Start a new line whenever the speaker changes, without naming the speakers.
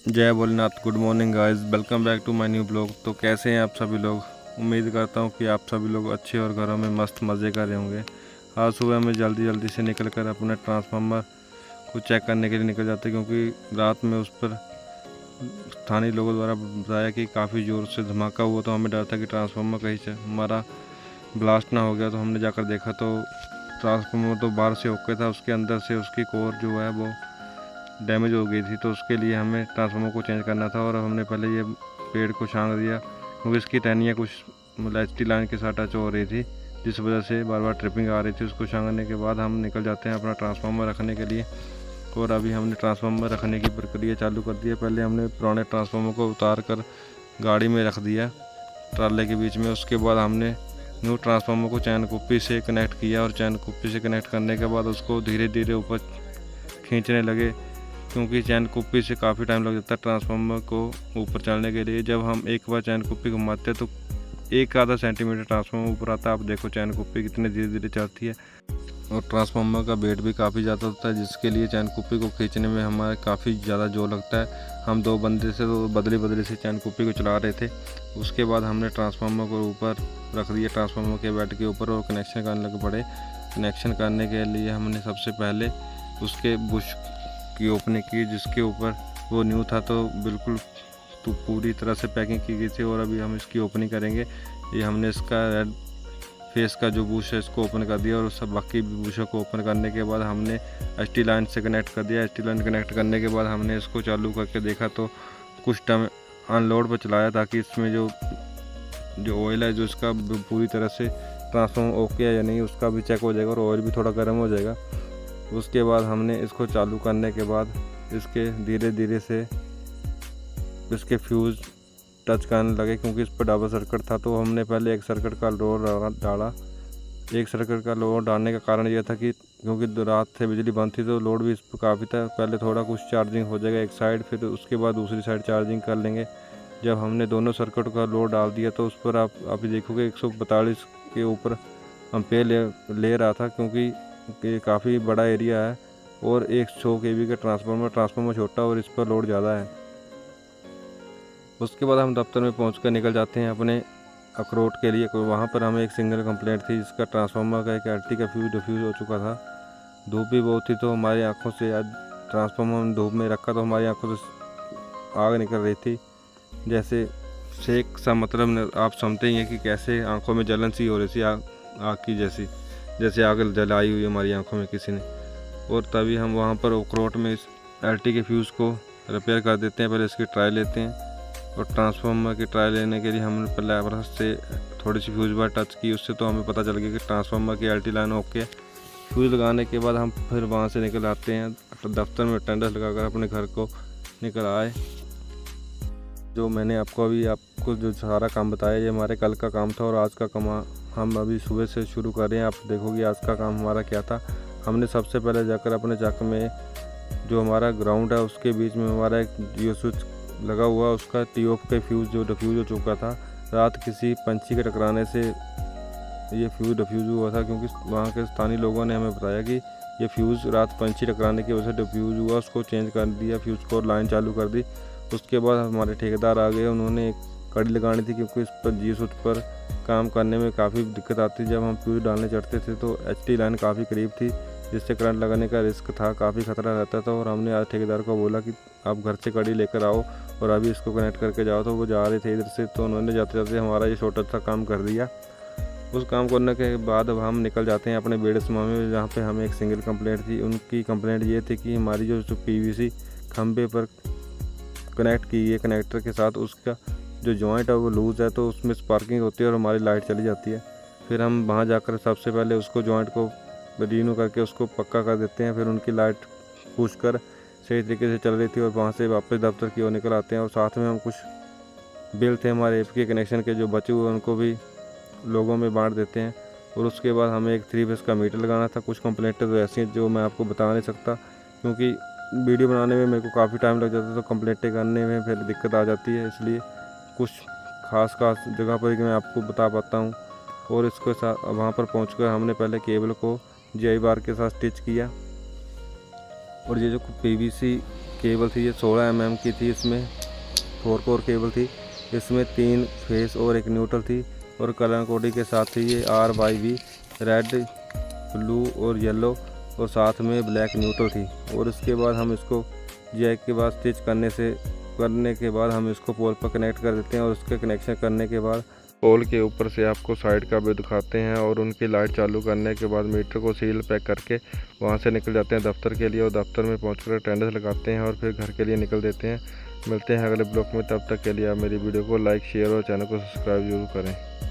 जय Bholenath. Good morning guys, welcome back to my new blog. तो कैसे हैं आप सभी लोग? उम्मीद करता हूं कि आप सभी लोग अच्छे और घरों में मस्त मज़े कर रहे होंगे। आज सुबह में जल्दी से निकल कर अपने ट्रांसफार्मर को चेक करने के लिए निकल जाते, क्योंकि रात में उस पर स्थानीय लोगों द्वारा बताया कि काफ़ी ज़ोर से धमाका हुआ। तो हमें डर था कि ट्रांसफार्मर कहीं से हमारा ब्लास्ट ना हो गया। तो हमने जाकर देखा तो ट्रांसफार्मर तो बाहर से ओके था, उसके अंदर से उसकी कोर जो है वो डैमेज हो गई थी। तो उसके लिए हमें ट्रांसफार्मर को चेंज करना था और हमने पहले ये पेड़ को छांग दिया, क्योंकि इसकी टहनियाँ कुछ मतलब एच टी लाइन के साथ टच हो रही थी, जिस वजह से बार बार ट्रिपिंग आ रही थी। उसको छांगने के बाद हम निकल जाते हैं अपना ट्रांसफार्मर रखने के लिए। और अभी हमने ट्रांसफार्मर रखने की प्रक्रिया चालू कर दी है। पहले हमने पुराने ट्रांसफार्मर को उतार कर गाड़ी में रख दिया ट्राले के बीच में। उसके बाद हमने न्यू ट्रांसफार्मर को चैन कुप्पी से कनेक्ट किया और चैन कुप्पी से कनेक्ट करने के बाद उसको धीरे धीरे ऊपर खींचने लगे, क्योंकि चैन कुप्पी से काफ़ी टाइम लग जाता है ट्रांसफार्मर को ऊपर चलने के लिए। जब हम एक बार चैन कुप्पी घुमाते हैं तो एक आधा सेंटीमीटर ट्रांसफार्मर ऊपर आता है। आप देखो चैन कुप्पी कितनी धीरे धीरे चलती है, और ट्रांसफार्मर का वेट भी काफ़ी ज़्यादा होता है, जिसके लिए चैन कुप्पी को खींचने में हमारे काफ़ी ज़्यादा जोर लगता है। हम दो बंदे से तो बदली से चैन कुप्पी को चला रहे थे। उसके बाद हमने ट्रांसफार्मर को ऊपर रख दिया, ट्रांसफार्मर के बेड के ऊपर, और कनेक्शन करने लगे पड़े। कनेक्शन करने के लिए हमने सबसे पहले उसके बुश की ओपनिंग की, जिसके ऊपर वो न्यू था तो बिल्कुल तो पूरी तरह से पैकिंग की गई थी। और अभी हम इसकी ओपनिंग करेंगे। ये हमने इसका रेड फेस का जो बूश है इसको ओपन कर दिया, और सब बाकी बूशों को ओपन करने के बाद हमने एच टी लाइन से कनेक्ट कर दिया। एच टी लाइन कनेक्ट करने के बाद हमने इसको चालू करके देखा तो कुछ टाइम अनलोड पर चलाया, ताकि इसमें जो ऑयल है जो इसका पूरी तरह से ट्रांसफॉर्म ओके है या नहीं उसका भी चेक हो जाएगा, और ऑयल भी थोड़ा गर्म हो जाएगा। उसके बाद हमने इसको चालू करने के बाद इसके धीरे धीरे से इसके फ्यूज़ टच करने लगे, क्योंकि इस पर डबल सर्किट था। तो हमने पहले एक सर्किट का लोड डाला। एक सर्किट का लोड डालने का कारण यह था कि क्योंकि रात से बिजली बंद थी तो लोड भी इस पर काफ़ी था। पहले थोड़ा कुछ चार्जिंग हो जाएगा एक साइड, फिर उसके बाद दूसरी साइड चार्जिंग कर लेंगे। जब हमने दोनों सर्किट का लोड डाल दिया तो उस पर आप अभी देखोगे 142 के ऊपर एम्पेयर ले रहा था, क्योंकि ये काफ़ी बड़ा एरिया है और 100 kV का ट्रांसफार्मर छोटा और इस पर लोड ज़्यादा है। उसके बाद हम दफ्तर में पहुंचकर निकल जाते हैं अपने अखरोट के लिए। वहां पर हमें एक सिंगल कंप्लेंट थी, जिसका ट्रांसफार्मर का एक एलटी का फ्यूज डिफ्यूज़ हो चुका था। धूप भी बहुत थी तो हमारी आंखों से, आज ट्रांसफार्मर धूप में रखा तो हमारी आंखों से आग निकल रही थी, जैसे सेक सा। मतलब आप समझते ही हैं कि कैसे आंखों में जलन सी हो रही थी, आग की जैसे आग जलाई हुई हमारी आंखों में किसी ने। और तभी हम वहाँ पर अखरोट में इस एलटी के फ्यूज़ को रिपेयर कर देते हैं। पहले इसकी ट्राई लेते हैं, और ट्रांसफार्मर की ट्राई लेने के लिए हमने पहले ब्रश से थोड़ी सी फ्यूज़ बार टच की। उससे तो हमें पता चल गया कि ट्रांसफार्मर की एलटी लाइन ओके है। फ्यूज़ लगाने के बाद हम फिर वहाँ से निकल आते हैं दफ्तर में अटेंडेंस लगाकर अपने घर को निकल आए। जो मैंने आपको जो सारा काम बताया ये हमारे कल का काम था, और आज का काम हम अभी सुबह से शुरू कर रहे हैं। आप देखोगे आज का काम हमारा क्या था। हमने सबसे पहले जाकर अपने चक में जो हमारा ग्राउंड है उसके बीच में हमारा एक जियो स्विच लगा हुआ, उसका टी ऑफ का फ्यूज़ जो डिफ्यूज़ हो चुका था। रात किसी पंछी के टकराने से ये फ्यूज़ डिफ्यूज़ हुआ था, क्योंकि वहाँ के स्थानीय लोगों ने हमें बताया कि ये फ्यूज़ रात पंछी टकराने की वजह से डिफ्यूज़ हुआ। उसको चेंज कर दिया फ्यूज़ को, लाइन चालू कर दी। उसके बाद हमारे ठेकेदार आ गए, उन्होंने एक कड़ी लगानी थी, क्योंकि इस पर जियो स्विच पर काम करने में काफ़ी दिक्कत आती थी। जब हम फ्यूज़ डालने चढ़ते थे तो एच टी लाइन काफ़ी करीब थी, जिससे करंट लगाने का रिस्क था, काफ़ी खतरा रहता था। और हमने आज ठेकेदार को बोला कि आप घर से कड़ी लेकर आओ और अभी इसको कनेक्ट करके जाओ। तो वो जा रहे थे इधर से, तो उन्होंने जाते जाते हमारा ये छोटा सा काम कर दिया। उस काम करने के बाद अब हम निकल जाते हैं अपने बेड़समा में, जहाँ पे हमें एक सिंगल कंप्लेंट थी। उनकी कंप्लेंट ये थी कि हमारी जो पीवीसी खंभे पर कनेक्ट की है कनेक्टर के साथ, उसका जो जॉइंट है वो लूज़ है, तो उसमें स्पार्किंग होती है और हमारी लाइट चली जाती है। फिर हम वहाँ जाकर सबसे पहले उसको जॉइंट को रीन्यू करके उसको पक्का कर देते हैं। फिर उनकी लाइट पूछ कर सही तरीके से चल रही थी, और वहाँ से वापस दफ्तर की ओर निकल आते हैं। और साथ में हम कुछ बिल थे हमारे एप के कनेक्शन के जो बचे हुए, उनको भी लोगों में बांट देते हैं। और उसके बाद हमें एक 3 फेस का मीटर लगाना था। कुछ कंप्लेंटें तो ऐसी हैं जो मैं आपको बता नहीं सकता, क्योंकि वीडियो बनाने में मेरे को काफ़ी टाइम लग जाता है, तो कंप्लेंटें करने में फिर दिक्कत आ जाती है। इसलिए कुछ खास जगह पर ही मैं आपको बता पाता हूँ। और इसके साथ वहाँ पर पहुँचकर हमने पहले केबल को GI बार के साथ स्टिच किया, और ये जो पीवीसी केबल थी ये 16 mm की थी। इसमें 4 कोर केबल थी। इसमें 3 फेस और 1 न्यूट्रल थी और कलर कोडी के साथ थी ये RYB रेड, ब्लू और येलो और साथ में ब्लैक न्यूट्रल थी। और उसके बाद हम इसको जैक के बाद स्टिच करने के बाद हम इसको पोल पर कनेक्ट कर देते हैं। और उसके कनेक्शन करने के बाद पोल के ऊपर से आपको साइड का व्यू दिखाते हैं और उनकी लाइट चालू करने के बाद मीटर को सील पैक करके वहां से निकल जाते हैं दफ्तर के लिए। और दफ्तर में पहुंचकर अटेंडेंस लगाते हैं और फिर घर के लिए निकल देते हैं। मिलते हैं अगले ब्लॉग में, तब तक के लिए आप मेरी वीडियो को लाइक, शेयर और चैनल को सब्सक्राइब जरूर करें।